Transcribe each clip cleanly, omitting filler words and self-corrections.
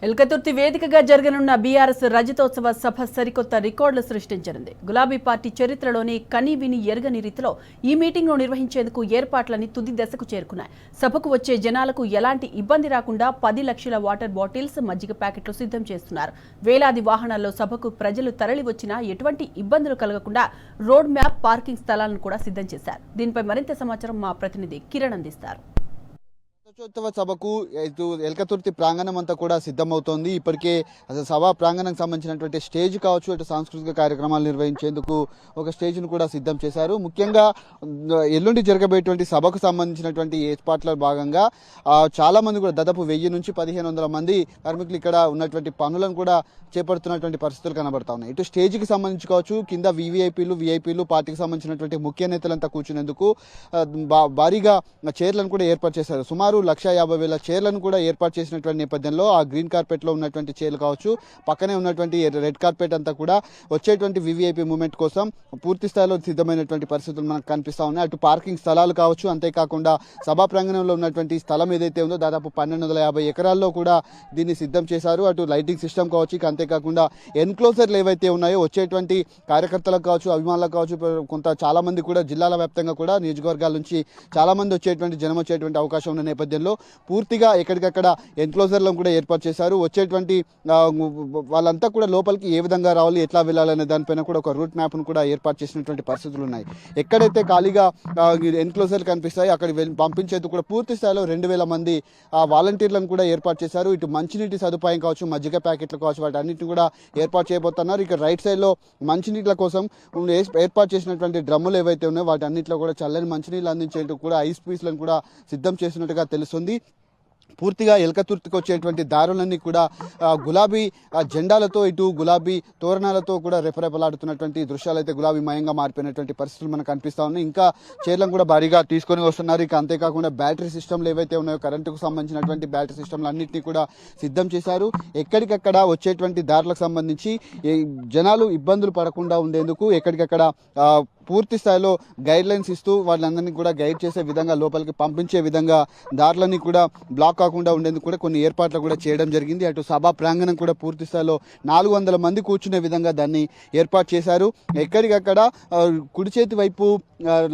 ఎల్కతుర్తి వేదికగా జరగనున్న బీఆర్ఎస్ రజతోత్సవ సభ సరికొత్త రికార్డులు సృష్టించనుంది. గులాబీ పార్టీ చరిత్రలోని కనీవిని ఎరగని రీతిలో ఈ మీటింగ్ను నిర్వహించేందుకు ఏర్పాట్లని తుది దశకు చేరుకున్నాయి. సభకు వచ్చే జనాలకు ఎలాంటి ఇబ్బంది రాకుండా 10 లక్షల వాటర్ బాటిల్స్, మజ్జిగ ప్యాకెట్లు సిద్ధం చేస్తున్నారు. వేలాది వాహనాల్లో సభకు ప్రజలు తరలి వచ్చినా ఎటువంటి ఇబ్బందులు కలగకుండా రోడ్ మ్యాప్, పార్కింగ్ స్థలాలను కూడా సిద్ధం చేశారు. దీనిపై మరింత సమాచారం మా ప్రతినిధి కిరణ్ అందిస్తారు. రజతోత్సవ సభకు ఎల్కతుర్తి ప్రాంగణం అంతా కూడా సిద్ధమవుతోంది. ఇప్పటికే సభా ప్రాంగణానికి సంబంధించినటువంటి స్టేజ్ కావచ్చు, ఇటు సాంస్కృతిక కార్యక్రమాలు నిర్వహించేందుకు ఒక స్టేజ్ను కూడా సిద్ధం చేశారు. ముఖ్యంగా ఎల్లుండి జరగబోయేటువంటి సభకు సంబంధించినటువంటి ఏర్పాట్ల భాగంగా చాలా మంది కూడా దాదాపు 1000 నుంచి 1500 మంది కార్మికులు ఇక్కడ ఉన్నటువంటి పనులను కూడా చేపడుతున్నటువంటి పరిస్థితులు కనబడతా ఉన్నాయి. ఇటు స్టేజ్కి సంబంధించి కావచ్చు, కింద విఐపీలు పార్టీకి సంబంధించినటువంటి ముఖ్య నేతలంతా కూర్చునేందుకు భారీగా చైర్లను కూడా ఏర్పాటు చేశారు. సుమారు 1,50,000 చైర్లను కూడా ఏర్పాటు చేసినటువంటి నేపథ్యంలో ఆ గ్రీన్ కార్పెట్ లో ఉన్నటువంటి చైర్లు కావచ్చు, పక్కనే ఉన్నటువంటి రెడ్ కార్పెట్ అంతా కూడా వచ్చేటువంటి వివిఐపి మూవ్మెంట్ కోసం పూర్తి స్థాయిలో సిద్ధమైనటువంటి పరిస్థితులు మనకు కనిపిస్తా ఉన్నాయి. అటు పార్కింగ్ స్థలాలు కావచ్చు, అంతేకాకుండా సభా ప్రాంగణంలో ఉన్నటువంటి స్థలం ఏదైతే ఉందో దాదాపు 1250 ఎకరాల్లో కూడా దీన్ని సిద్ధం చేశారు. అటు లైటింగ్ సిస్టమ్ కావచ్చు, అంతేకాకుండా ఎన్క్లోజర్లు ఏవైతే ఉన్నాయో వచ్చేటువంటి కార్యకర్తలకు కావచ్చు, అభిమానులకు కావచ్చు, చాలా మంది కూడా జిల్లాల వ్యాప్తంగా కూడా నియోజకవర్గాల నుంచి చాలా మంది జనం వచ్చేటువంటి అవకాశం ఉన్న నేపథ్యంలో పూర్తిగా ఎక్కడికక్కడ ఎన్క్లోజర్లను కూడా ఏర్పాటు చేశారు. వచ్చేటువంటి వాళ్ళంతా కూడా లోపలికి ఏ విధంగా రావాలి, ఎట్లా వెళ్ళాలనే దానిపైన కూడా ఒక రూట్ మ్యాప్ను కూడా ఏర్పాటు చేసినటువంటి పరిస్థితులు ఉన్నాయి. ఎక్కడైతే ఖాళీగా ఎన్క్లోజర్లు కనిపిస్తాయి అక్కడ పంపించేందుకు కూడా పూర్తి స్థాయిలో 2000 మంది వాలంటీర్లను కూడా ఏర్పాటు చేశారు. ఇటు మంచినీటి సదుపాయం కావచ్చు, మజ్జిగ ప్యాకెట్లు కావచ్చు, వాటి అన్నింటిని కూడా ఏర్పాటు చేయబోతున్నారు. ఇక రైట్ సైడ్ లో మంచినీళ్ళ కోసం ఏర్పాటు చేసినటువంటి డ్రమ్ములు ఏవైతే ఉన్నాయో వాటి అన్నింటిలో కూడా చల్లని మంచినీళ్ళు అందించేందుకు కూడా ఐస్ పీస్లను కూడా సిద్ధం చేసినట్టుగా తెలుస్తుంది. పూర్తిగా ఎల్కతుర్తికి వచ్చేటువంటి దారులన్నీ కూడా గులాబీ జెండాలతో, ఇటు గులాబీ తోరణాలతో కూడా రెపరెపలాడుతున్నటువంటి దృశ్యాలు అయితే గులాబీమయంగా మారిపోయినటువంటి పరిస్థితులు మనకు కనిపిస్తా ఉన్నాయి. ఇంకా చైర్లను కూడా భారీగా తీసుకొని వస్తున్నారు. ఇక అంతేకాకుండా బ్యాటరీ సిస్టమ్లు ఏవైతే ఉన్నాయో, కరెంటుకు సంబంధించినటువంటి బ్యాటరీ సిస్టమ్లు అన్నింటినీ కూడా సిద్ధం చేశారు. ఎక్కడికక్కడ వచ్చేటువంటి దారులకు సంబంధించి జనాలు ఇబ్బందులు పడకుండా ఉండేందుకు ఎక్కడికక్కడ పూర్తి స్థాయిలో గైడ్ లైన్స్ ఇస్తూ వాళ్ళందరినీ కూడా గైడ్ చేసే విధంగా, లోపలికి పంపించే విధంగా దారులన్నీ కూడా బ్లాక్ కాకుండా ఉండేందుకు కూడా కొన్ని ఏర్పాట్లు కూడా చేయడం జరిగింది. అటు సభా ప్రాంగణం కూడా పూర్తి స్థాయిలో 400 మంది కూర్చునే విధంగా దాన్ని ఏర్పాటు చేశారు. ఎక్కడికక్కడ కుడి చేతి వైపు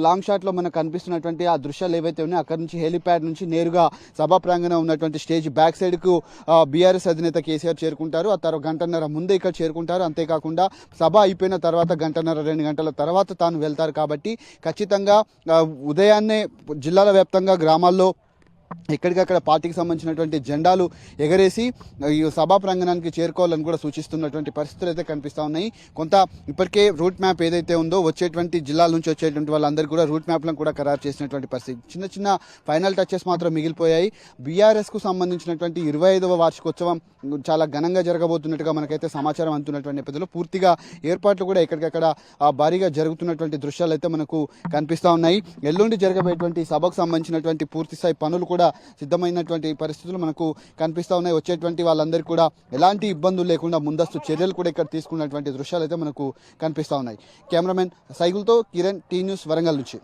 లాంగ్ షాట్ లో మనకు కనిపిస్తున్నటువంటి ఆ దృశ్యాలు ఏవైతే ఉన్నాయో అక్కడ నుంచి హెలిప్యాడ్ నుంచి నేరుగా సభా ప్రాంగణం ఉన్నటువంటి స్టేజ్ బ్యాక్ సైడ్ కు బీఆర్ఎస్ అధినేత కేసీఆర్ చేరుకుంటారు. ఆ తర్వాత గంటన్నర ముందే ఇక్కడ చేరుకుంటారు. అంతేకాకుండా సభ అయిపోయిన తర్వాత గంటన్నర 2 గంటల తర్వాత తాను వెళ్తారు. కాబట్టి ఖచ్చితంగా ఉదయాన్నే జిల్లాల వ్యాప్తంగా గ్రామాల్లో ఎక్కడికక్కడ పార్టీకి సంబంధించినటువంటి జెండాలు ఎగరేసి ఈ సభా ప్రాంగణానికి చేరుకోవాలని కూడా సూచిస్తున్నటువంటి పరిస్థితులు అయితే కనిపిస్తూ ఉన్నాయి. కొంత ఇప్పటికే రూట్ మ్యాప్ ఏదైతే ఉందో వచ్చేటువంటి జిల్లాల నుంచి వచ్చేటువంటి వాళ్ళందరూ కూడా రూట్ మ్యాప్లను కూడా ఖరారు చేసినటువంటి పరిస్థితి. చిన్న చిన్న ఫైనల్ టచెస్ మాత్రం మిగిలిపోయాయి. బీఆర్ఎస్కు సంబంధించినటువంటి 25వ వార్షికోత్సవం చాలా ఘనంగా జరగబోతున్నట్టుగా మనకైతే సమాచారం అందుతున్నటువంటి నేపథ్యంలో పూర్తిగా ఏర్పాట్లు కూడా ఎక్కడికక్కడ భారీగా జరుగుతున్నటువంటి దృశ్యాలు అయితే మనకు కనిపిస్తూ ఉన్నాయి. ఎల్లుండి జరగబోయేటువంటి సభకు సంబంధించినటువంటి పూర్తి స్థాయి పనులు కూడా సిద్ధమైనటువంటి పరిస్థితులు మనకు కనిపిస్తా ఉన్నాయి. వచ్చేటువంటి వాళ్ళందరికీ కూడా ఎలాంటి ఇబ్బందులు లేకుండా ముందస్తు చర్యలు కూడా ఇక్కడ తీసుకున్నటువంటి దృశ్యాలు అయితే మనకు కనిపిస్తా ఉన్నాయి. కెమెరామెన్ సైగుల్తో కిరణ్, టీ న్యూస్, వరంగల్ నుంచి.